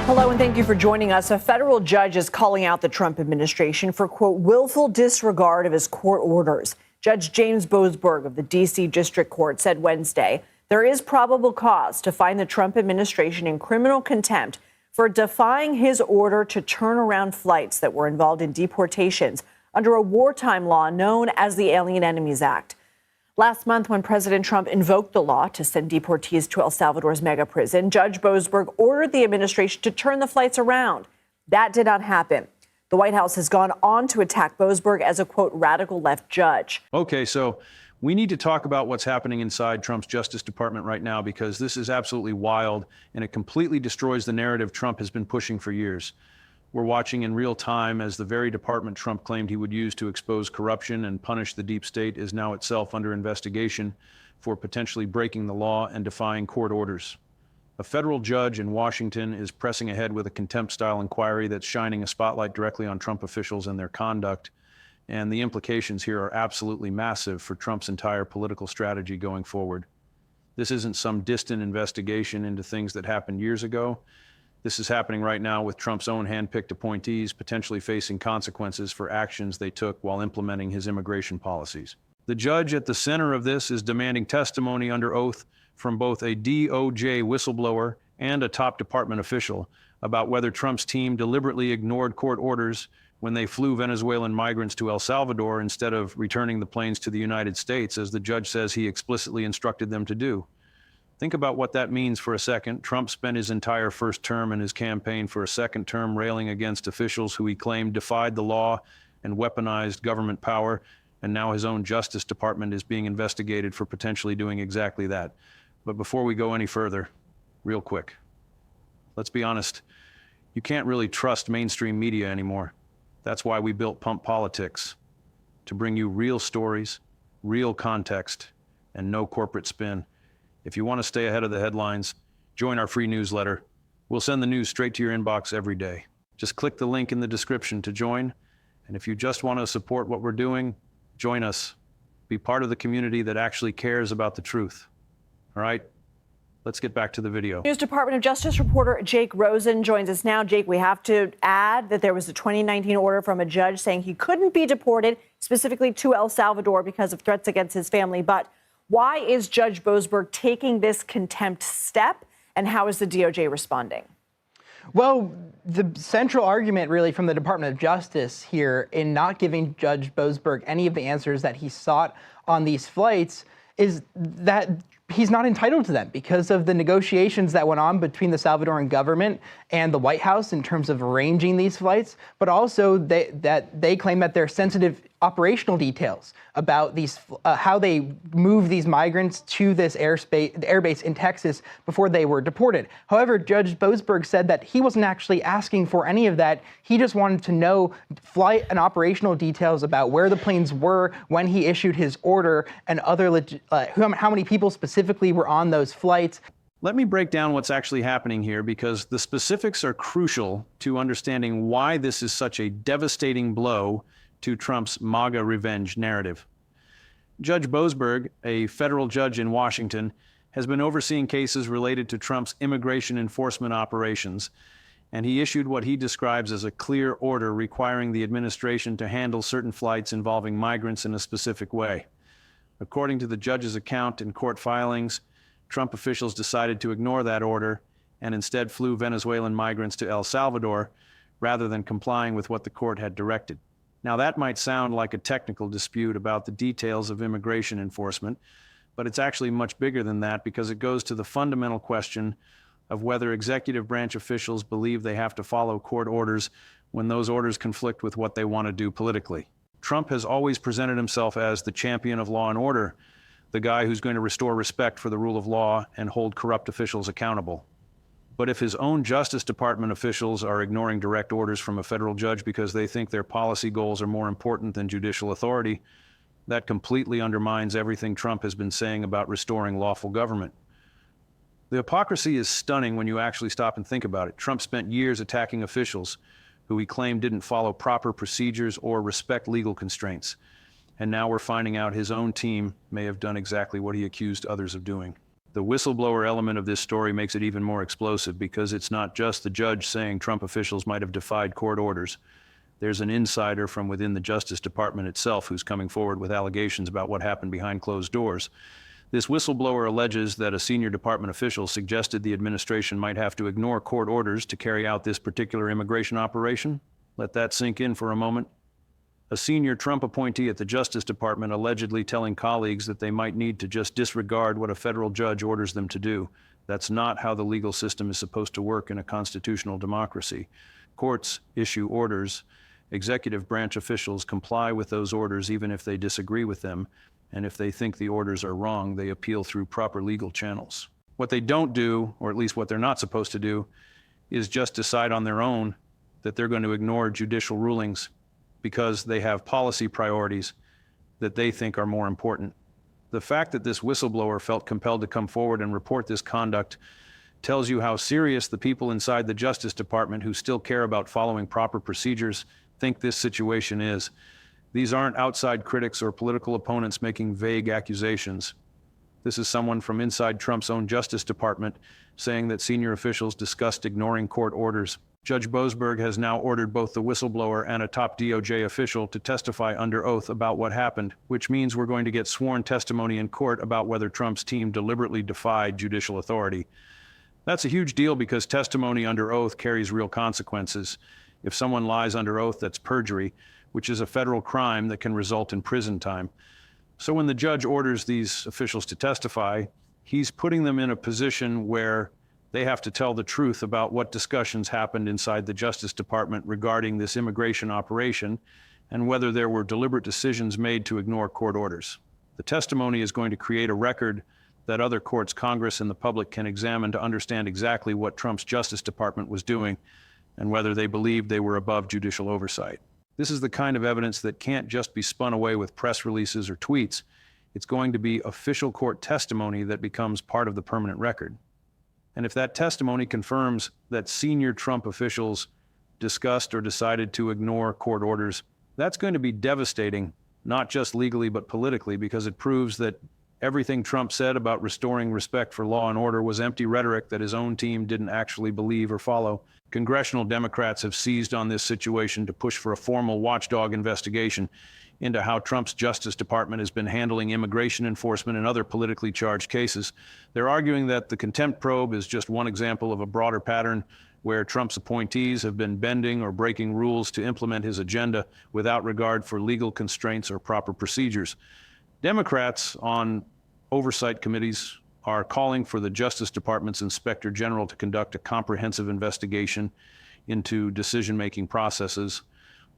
Hello, and thank you for joining us. A federal judge is calling out the Trump administration for, quote, willful disregard of his court orders. Judge James Boasberg of the D.C. District Court said Wednesday there is probable cause to find the Trump administration in criminal contempt for defying his order to turn around flights that were involved in deportations under a wartime law known as the Alien Enemies Act. Last month, when President Trump invoked the law to send deportees to El Salvador's mega prison, Judge Boasberg ordered the administration to turn the flights around. That did not happen. The White House has gone on to attack Boasberg as a, quote, radical left judge. Okay, so we need to talk about what's happening inside Trump's Justice Department right now, because this is absolutely wild, and it completely destroys the narrative Trump has been pushing for years. We're watching in real time as the very department Trump claimed he would use to expose corruption and punish the deep state is now itself under investigation for potentially breaking the law and defying court orders. A federal judge in Washington is pressing ahead with a contempt-style inquiry that's shining a spotlight directly on Trump officials and their conduct, and the implications here are absolutely massive for Trump's entire political strategy going forward. This isn't some distant investigation into things that happened years ago. This is happening right now with Trump's own handpicked appointees potentially facing consequences for actions they took while implementing his immigration policies. The judge at the center of this is demanding testimony under oath from both a DOJ whistleblower and a top department official about whether Trump's team deliberately ignored court orders when they flew Venezuelan migrants to El Salvador instead of returning the planes to the United States, as the judge says he explicitly instructed them to do. Think about what that means for a second. Trump spent his entire first term in his campaign for a second term railing against officials who he claimed defied the law and weaponized government power, and now his own Justice Department is being investigated for potentially doing exactly that. But before we go any further, real quick, let's be honest, you can't really trust mainstream media anymore. That's why we built Pump Politics, to bring you real stories, real context, and no corporate spin. If you want to stay ahead of the headlines, join our free newsletter. We'll send the news straight to your inbox every day. Just click the link in the description to join. And if you just want to support what we're doing, join us. Be part of the community that actually cares about the truth. All right, let's get back to the video. News Department of Justice reporter Jake Rosen joins us now. Jake, we have to add that there was a 2019 order from a judge saying he couldn't be deported specifically to El Salvador because of threats against his family. But why is Judge Boasberg taking this contempt step, and how is the DOJ responding? Well, the central argument really from the Department of Justice here in not giving Judge Boasberg any of the answers that he sought on these flights is that he's not entitled to them because of the negotiations that went on between the Salvadoran government and the White House in terms of arranging these flights, but also that they claim that they're sensitive operational details about these, how they move these migrants to this airbase in Texas before they were deported. However, Judge Boasberg said that he wasn't actually asking for any of that. He just wanted to know flight and operational details about where the planes were when he issued his order and other how many people specifically were on those flights. Let me break down what's actually happening here, because the specifics are crucial to understanding why this is such a devastating blow to Trump's MAGA revenge narrative. Judge Boasberg, a federal judge in Washington, has been overseeing cases related to Trump's immigration enforcement operations, and he issued what he describes as a clear order requiring the administration to handle certain flights involving migrants in a specific way. According to the judge's account in court filings, Trump officials decided to ignore that order and instead flew Venezuelan migrants to El Salvador rather than complying with what the court had directed. Now, that might sound like a technical dispute about the details of immigration enforcement, but it's actually much bigger than that, because it goes to the fundamental question of whether executive branch officials believe they have to follow court orders when those orders conflict with what they want to do politically. Trump has always presented himself as the champion of law and order, the guy who's going to restore respect for the rule of law and hold corrupt officials accountable. But if his own Justice Department officials are ignoring direct orders from a federal judge because they think their policy goals are more important than judicial authority, that completely undermines everything Trump has been saying about restoring lawful government. The hypocrisy is stunning when you actually stop and think about it. Trump spent years attacking officials who he claimed didn't follow proper procedures or respect legal constraints. And now we're finding out his own team may have done exactly what he accused others of doing. The whistleblower element of this story makes it even more explosive because it's not just the judge saying Trump officials might have defied court orders. There's an insider from within the Justice Department itself who's coming forward with allegations about what happened behind closed doors. This whistleblower alleges that a senior department official suggested the administration might have to ignore court orders to carry out this particular immigration operation. Let that sink in for a moment. A senior Trump appointee at the Justice Department allegedly telling colleagues that they might need to just disregard what a federal judge orders them to do. That's not how the legal system is supposed to work in a constitutional democracy. Courts issue orders. Executive branch officials comply with those orders even if they disagree with them. And if they think the orders are wrong, they appeal through proper legal channels. What they don't do, or at least what they're not supposed to do, is just decide on their own that they're going to ignore judicial rulings because they have policy priorities that they think are more important. The fact that this whistleblower felt compelled to come forward and report this conduct tells you how serious the people inside the Justice Department who still care about following proper procedures think this situation is. These aren't outside critics or political opponents making vague accusations. This is someone from inside Trump's own Justice Department saying that senior officials discussed ignoring court orders. Judge Boasberg has now ordered both the whistleblower and a top DOJ official to testify under oath about what happened, which means we're going to get sworn testimony in court about whether Trump's team deliberately defied judicial authority. That's a huge deal because testimony under oath carries real consequences. If someone lies under oath, that's perjury, which is a federal crime that can result in prison time. So when the judge orders these officials to testify, he's putting them in a position where they have to tell the truth about what discussions happened inside the Justice Department regarding this immigration operation and whether there were deliberate decisions made to ignore court orders. The testimony is going to create a record that other courts, Congress, and the public can examine to understand exactly what Trump's Justice Department was doing and whether they believed they were above judicial oversight. This is the kind of evidence that can't just be spun away with press releases or tweets. It's going to be official court testimony that becomes part of the permanent record. And if that testimony confirms that senior Trump officials discussed or decided to ignore court orders, that's going to be devastating, not just legally but politically, because it proves that everything Trump said about restoring respect for law and order was empty rhetoric that his own team didn't actually believe or follow. Congressional Democrats have seized on this situation to push for a formal watchdog investigation into how Trump's Justice Department has been handling immigration enforcement and other politically charged cases. They're arguing that the contempt probe is just one example of a broader pattern where Trump's appointees have been bending or breaking rules to implement his agenda without regard for legal constraints or proper procedures. Democrats on oversight committees are calling for the Justice Department's Inspector General to conduct a comprehensive investigation into decision-making processes,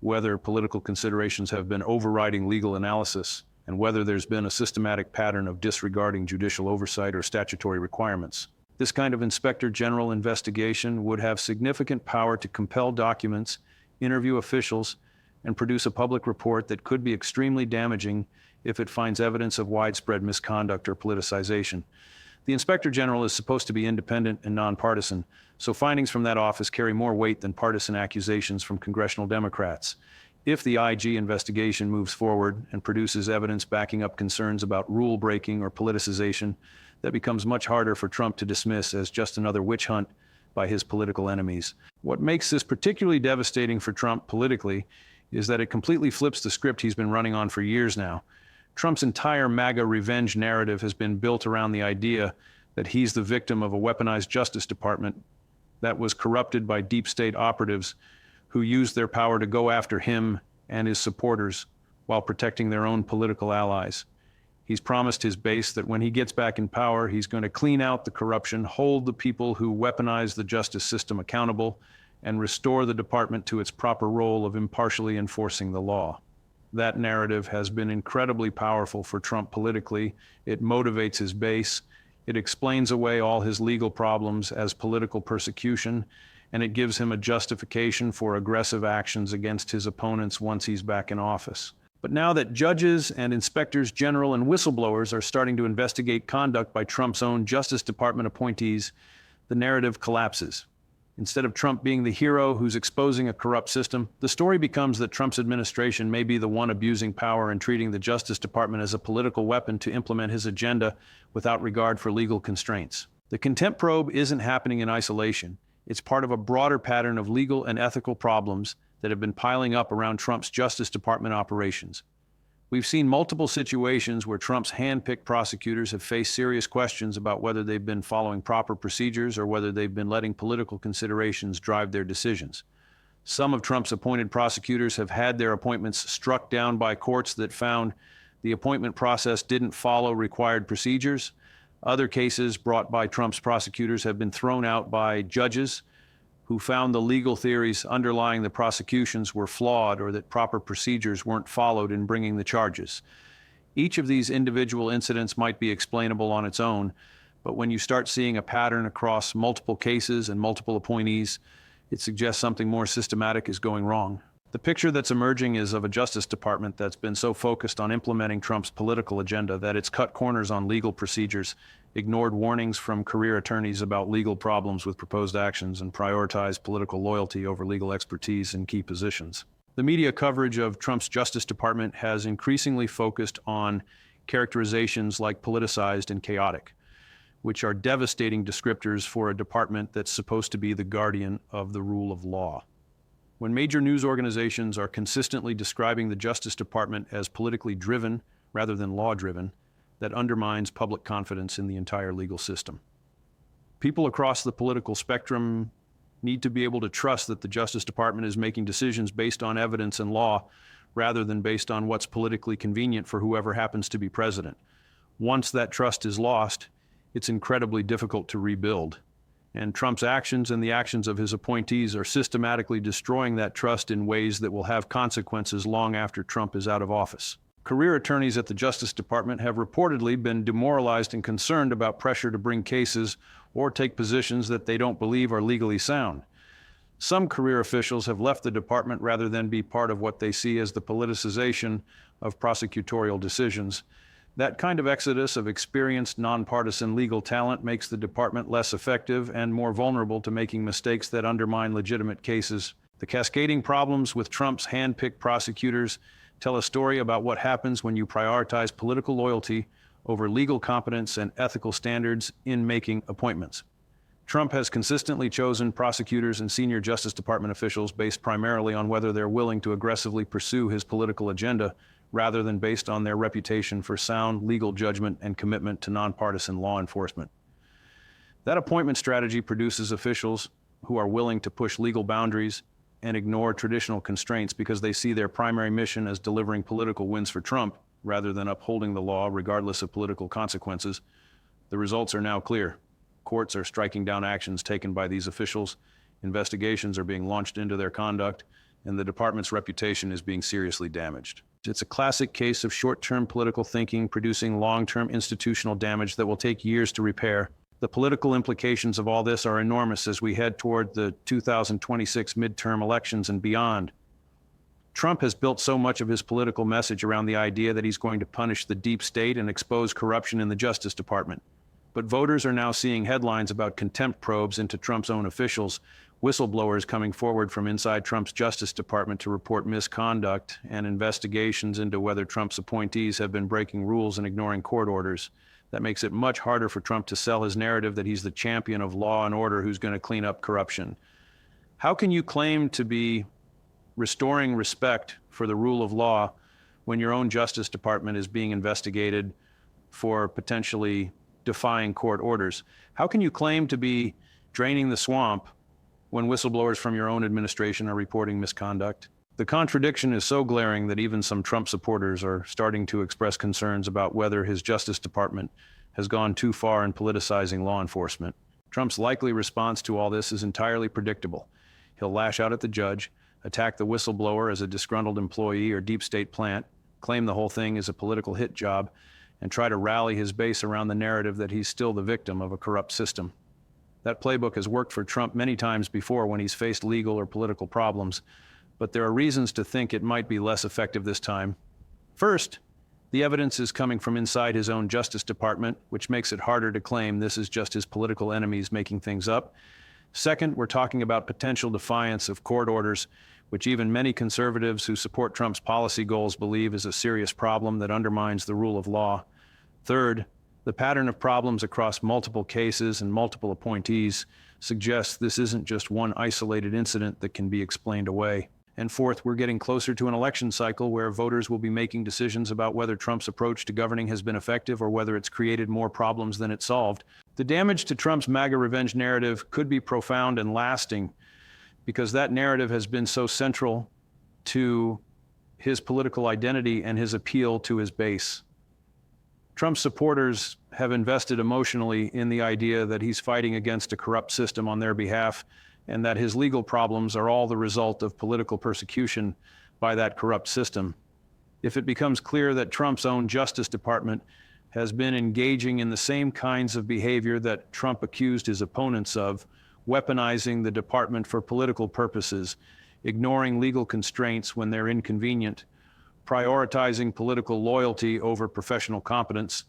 whether political considerations have been overriding legal analysis, and whether there's been a systematic pattern of disregarding judicial oversight or statutory requirements. This kind of Inspector General investigation would have significant power to compel documents, interview officials, and produce a public report that could be extremely damaging if it finds evidence of widespread misconduct or politicization. The Inspector General is supposed to be independent and nonpartisan, so findings from that office carry more weight than partisan accusations from congressional Democrats. If the IG investigation moves forward and produces evidence backing up concerns about rule breaking or politicization, that becomes much harder for Trump to dismiss as just another witch hunt by his political enemies. What makes this particularly devastating for Trump politically is that it completely flips the script he's been running on for years now. Trump's entire MAGA revenge narrative has been built around the idea that he's the victim of a weaponized Justice Department that was corrupted by deep state operatives who used their power to go after him and his supporters while protecting their own political allies. He's promised his base that when he gets back in power, he's going to clean out the corruption, hold the people who weaponize the justice system accountable, and restore the department to its proper role of impartially enforcing the law. That narrative has been incredibly powerful for Trump politically. It motivates his base. It explains away all his legal problems as political persecution, and it gives him a justification for aggressive actions against his opponents once he's back in office. But now that judges and inspectors general and whistleblowers are starting to investigate conduct by Trump's own Justice Department appointees, the narrative collapses. Instead of Trump being the hero who's exposing a corrupt system, the story becomes that Trump's administration may be the one abusing power and treating the Justice Department as a political weapon to implement his agenda without regard for legal constraints. The contempt probe isn't happening in isolation. It's part of a broader pattern of legal and ethical problems that have been piling up around Trump's Justice Department operations. We've seen multiple situations where Trump's hand-picked prosecutors have faced serious questions about whether they've been following proper procedures or whether they've been letting political considerations drive their decisions. Some of Trump's appointed prosecutors have had their appointments struck down by courts that found the appointment process didn't follow required procedures. Other cases brought by Trump's prosecutors have been thrown out by judges who found the legal theories underlying the prosecutions were flawed or that proper procedures weren't followed in bringing the charges. Each of these individual incidents might be explainable on its own, but when you start seeing a pattern across multiple cases and multiple appointees, it suggests something more systematic is going wrong. The picture that's emerging is of a Justice Department that's been so focused on implementing Trump's political agenda that it's cut corners on legal procedures, ignored warnings from career attorneys about legal problems with proposed actions, and prioritized political loyalty over legal expertise in key positions. The media coverage of Trump's Justice Department has increasingly focused on characterizations like politicized and chaotic, which are devastating descriptors for a department that's supposed to be the guardian of the rule of law. When major news organizations are consistently describing the Justice Department as politically driven rather than law-driven, that undermines public confidence in the entire legal system. People across the political spectrum need to be able to trust that the Justice Department is making decisions based on evidence and law rather than based on what's politically convenient for whoever happens to be president. Once that trust is lost, it's incredibly difficult to rebuild. And Trump's actions and the actions of his appointees are systematically destroying that trust in ways that will have consequences long after Trump is out of office. Career attorneys at the Justice Department have reportedly been demoralized and concerned about pressure to bring cases or take positions that they don't believe are legally sound. Some career officials have left the department rather than be part of what they see as the politicization of prosecutorial decisions. That kind of exodus of experienced, nonpartisan legal talent makes the department less effective and more vulnerable to making mistakes that undermine legitimate cases. The cascading problems with Trump's hand-picked prosecutors tell a story about what happens when you prioritize political loyalty over legal competence and ethical standards in making appointments. Trump has consistently chosen prosecutors and senior Justice Department officials based primarily on whether they're willing to aggressively pursue his political agenda rather than based on their reputation for sound legal judgment and commitment to nonpartisan law enforcement. That appointment strategy produces officials who are willing to push legal boundaries and ignore traditional constraints because they see their primary mission as delivering political wins for Trump rather than upholding the law regardless of political consequences. The results are now clear. Courts are striking down actions taken by these officials, investigations are being launched into their conduct, and the department's reputation is being seriously damaged. It's a classic case of short-term political thinking producing long-term institutional damage that will take years to repair. The political implications of all this are enormous as we head toward the 2026 midterm elections and beyond. Trump has built so much of his political message around the idea that he's going to punish the deep state and expose corruption in the Justice Department. But voters are now seeing headlines about contempt probes into Trump's own officials, whistleblowers coming forward from inside Trump's Justice Department to report misconduct, and investigations into whether Trump's appointees have been breaking rules and ignoring court orders. That makes it much harder for Trump to sell his narrative that he's the champion of law and order who's going to clean up corruption. How can you claim to be restoring respect for the rule of law when your own Justice Department is being investigated for potentially defying court orders? How can you claim to be draining the swamp when whistleblowers from your own administration are reporting misconduct? The contradiction is so glaring that even some Trump supporters are starting to express concerns about whether his Justice Department has gone too far in politicizing law enforcement. Trump's likely response to all this is entirely predictable. He'll lash out at the judge, attack the whistleblower as a disgruntled employee or deep state plant, claim the whole thing is a political hit job, and try to rally his base around the narrative that he's still the victim of a corrupt system. That playbook has worked for Trump many times before when he's faced legal or political problems, but there are reasons to think it might be less effective this time. First, the evidence is coming from inside his own Justice Department, which makes it harder to claim this is just his political enemies making things up. Second, we're talking about potential defiance of court orders, which even many conservatives who support Trump's policy goals believe is a serious problem that undermines the rule of law. Third, the pattern of problems across multiple cases and multiple appointees suggests this isn't just one isolated incident that can be explained away. And fourth, we're getting closer to an election cycle where voters will be making decisions about whether Trump's approach to governing has been effective or whether it's created more problems than it solved. The damage to Trump's MAGA revenge narrative could be profound and lasting because that narrative has been so central to his political identity and his appeal to his base. Trump's supporters have invested emotionally in the idea that he's fighting against a corrupt system on their behalf and that his legal problems are all the result of political persecution by that corrupt system. If it becomes clear that Trump's own Justice Department has been engaging in the same kinds of behavior that Trump accused his opponents of, weaponizing the department for political purposes, ignoring legal constraints when they're inconvenient, prioritizing political loyalty over professional competence,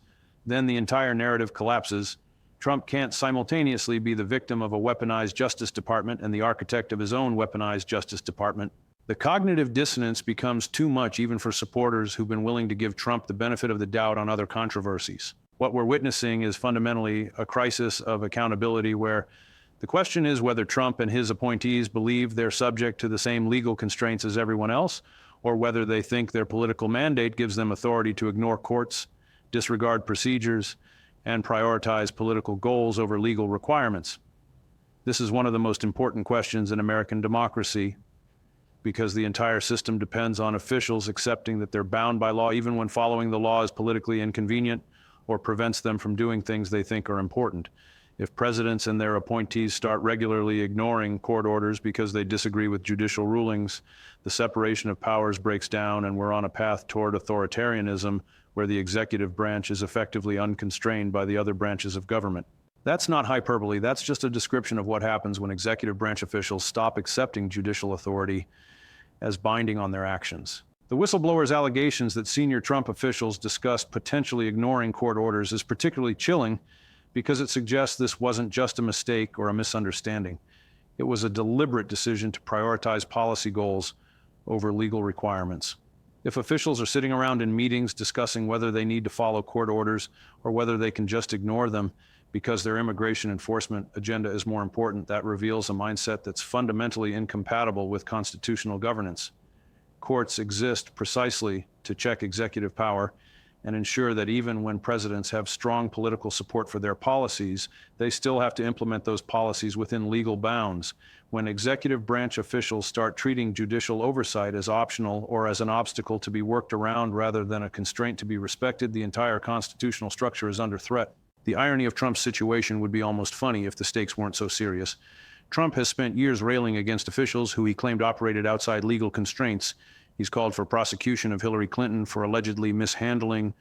then the entire narrative collapses. Trump can't simultaneously be the victim of a weaponized Justice Department and the architect of his own weaponized Justice Department. The cognitive dissonance becomes too much even for supporters who've been willing to give Trump the benefit of the doubt on other controversies. What we're witnessing is fundamentally a crisis of accountability where the question is whether Trump and his appointees believe they're subject to the same legal constraints as everyone else, or whether they think their political mandate gives them authority to ignore courts, disregard procedures, and prioritize political goals over legal requirements. This is one of the most important questions in American democracy because the entire system depends on officials accepting that they're bound by law even when following the law is politically inconvenient or prevents them from doing things they think are important. If presidents and their appointees start regularly ignoring court orders because they disagree with judicial rulings, the separation of powers breaks down and we're on a path toward authoritarianism where the executive branch is effectively unconstrained by the other branches of government. That's not hyperbole, that's just a description of what happens when executive branch officials stop accepting judicial authority as binding on their actions. The whistleblower's allegations that senior Trump officials discussed potentially ignoring court orders is particularly chilling because it suggests this wasn't just a mistake or a misunderstanding. It was a deliberate decision to prioritize policy goals over legal requirements. If officials are sitting around in meetings discussing whether they need to follow court orders or whether they can just ignore them because their immigration enforcement agenda is more important, that reveals a mindset that's fundamentally incompatible with constitutional governance. Courts exist precisely to check executive power and ensure that even when presidents have strong political support for their policies, they still have to implement those policies within legal bounds. When executive branch officials start treating judicial oversight as optional or as an obstacle to be worked around rather than a constraint to be respected, the entire constitutional structure is under threat. The irony of Trump's situation would be almost funny if the stakes weren't so serious. Trump has spent years railing against officials who he claimed operated outside legal constraints. He's called for prosecution of Hillary Clinton for allegedly mishandling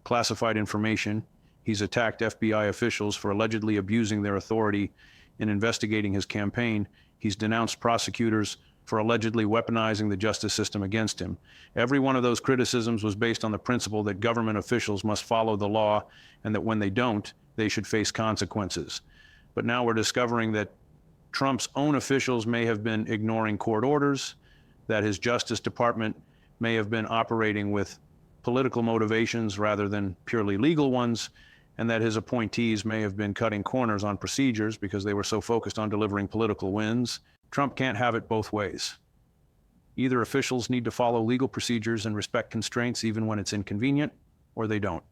classified information. He's attacked FBI officials for allegedly abusing their authority in investigating his campaign. He's denounced prosecutors for allegedly weaponizing the justice system against him. Every one of those criticisms was based on the principle that government officials must follow the law and that when they don't, they should face consequences. But now we're discovering that Trump's own officials may have been ignoring court orders, that his Justice Department may have been operating with political motivations rather than purely legal ones, and that his appointees may have been cutting corners on procedures because they were so focused on delivering political wins. Trump can't have it both ways. Either officials need to follow legal procedures and respect constraints even when it's inconvenient, or they don't.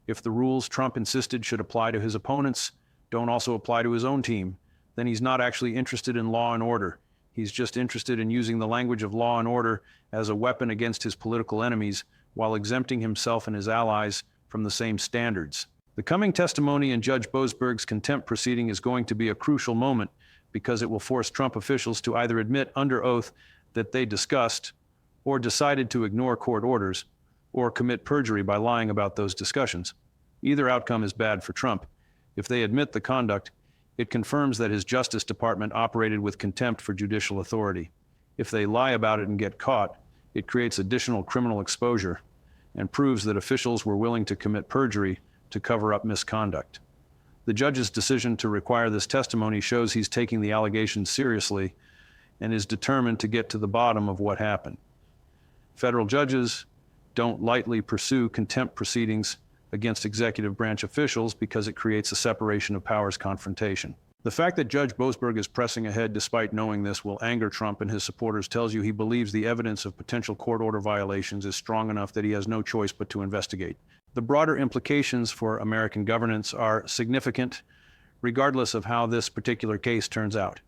If the rules Trump insisted should apply to his opponents don't also apply to his own team, then he's not actually interested in law and order. He's just interested in using the language of law and order as a weapon against his political enemies while exempting himself and his allies from the same standards. The coming testimony in Judge Boasberg's contempt proceeding is going to be a crucial moment because it will force Trump officials to either admit under oath that they discussed or decided to ignore court orders or commit perjury by lying about those discussions. Either outcome is bad for Trump. If they admit the conduct, it confirms that his Justice Department operated with contempt for judicial authority. If they lie about it and get caught, it creates additional criminal exposure and proves that officials were willing to commit perjury to cover up misconduct. The judge's decision to require this testimony shows he's taking the allegations seriously and is determined to get to the bottom of what happened. Federal judges don't lightly pursue contempt proceedings against executive branch officials because it creates a separation of powers confrontation. The fact that Judge Boasberg is pressing ahead despite knowing this will anger Trump and his supporters tells you he believes the evidence of potential court order violations is strong enough that he has no choice but to investigate. The broader implications for American governance are significant, regardless of how this particular case turns out.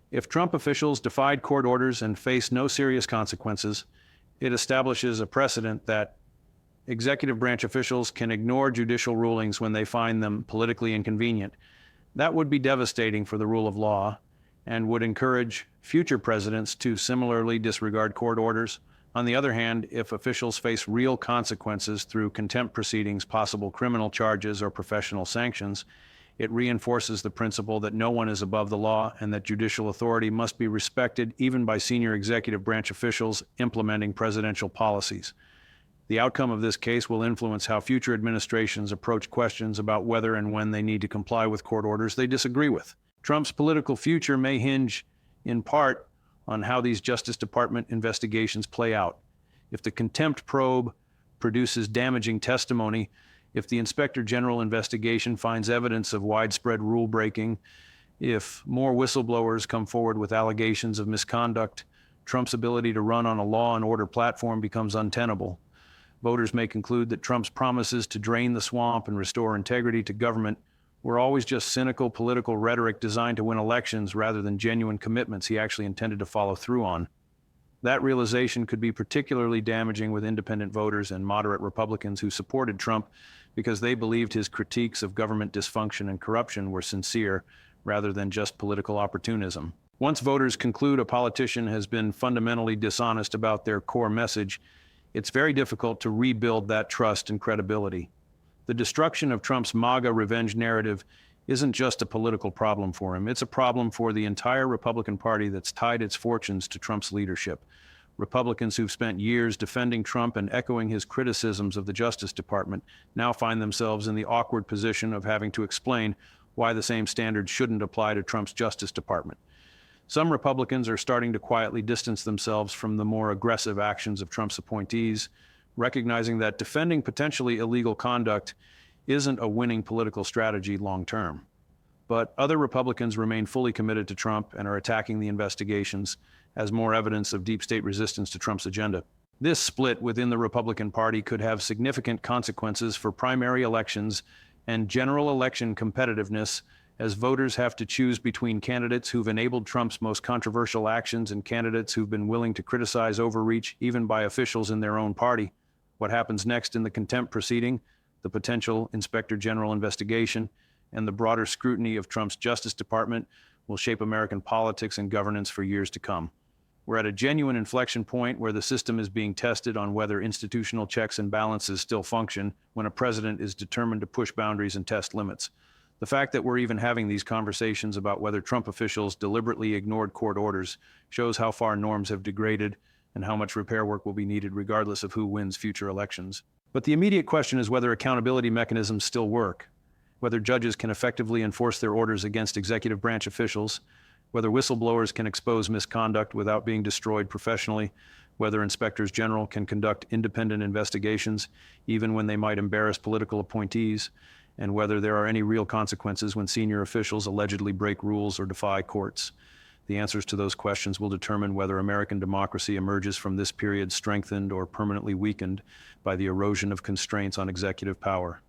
If Trump officials defied court orders and face no serious consequences, it establishes a precedent that executive branch officials can ignore judicial rulings when they find them politically inconvenient. That would be devastating for the rule of law and would encourage future presidents to similarly disregard court orders. On the other hand, if officials face real consequences through contempt proceedings, possible criminal charges, or professional sanctions, it reinforces the principle that no one is above the law and that judicial authority must be respected even by senior executive branch officials implementing presidential policies. The outcome of this case will influence how future administrations approach questions about whether and when they need to comply with court orders they disagree with. Trump's political future may hinge, in part, on how these Justice Department investigations play out. If the contempt probe produces damaging testimony, if the Inspector General investigation finds evidence of widespread rule breaking, if more whistleblowers come forward with allegations of misconduct, Trump's ability to run on a law and order platform becomes untenable. Voters may conclude that Trump's promises to drain the swamp and restore integrity to government were always just cynical political rhetoric designed to win elections rather than genuine commitments he actually intended to follow through on. That realization could be particularly damaging with independent voters and moderate Republicans who supported Trump because they believed his critiques of government dysfunction and corruption were sincere rather than just political opportunism. Once voters conclude a politician has been fundamentally dishonest about their core message, it's very difficult to rebuild that trust and credibility. The destruction of Trump's MAGA revenge narrative isn't just a political problem for him. It's a problem for the entire Republican Party that's tied its fortunes to Trump's leadership. Republicans who've spent years defending Trump and echoing his criticisms of the Justice Department now find themselves in the awkward position of having to explain why the same standards shouldn't apply to Trump's Justice Department. Some Republicans are starting to quietly distance themselves from the more aggressive actions of Trump's appointees, recognizing that defending potentially illegal conduct isn't a winning political strategy long term. But other Republicans remain fully committed to Trump and are attacking the investigations as more evidence of deep state resistance to Trump's agenda. This split within the Republican Party could have significant consequences for primary elections and general election competitiveness, as voters have to choose between candidates who've enabled Trump's most controversial actions and candidates who've been willing to criticize overreach even by officials in their own party. What happens next in the contempt proceeding, the potential Inspector General investigation, and the broader scrutiny of Trump's Justice Department will shape American politics and governance for years to come. We're at a genuine inflection point where the system is being tested on whether institutional checks and balances still function when a president is determined to push boundaries and test limits. The fact that we're even having these conversations about whether Trump officials deliberately ignored court orders shows how far norms have degraded and how much repair work will be needed regardless of who wins future elections. But the immediate question is whether accountability mechanisms still work, whether judges can effectively enforce their orders against executive branch officials, whether whistleblowers can expose misconduct without being destroyed professionally, whether inspectors general can conduct independent investigations even when they might embarrass political appointees, and whether there are any real consequences when senior officials allegedly break rules or defy courts. The answers to those questions will determine whether American democracy emerges from this period strengthened or permanently weakened by the erosion of constraints on executive power.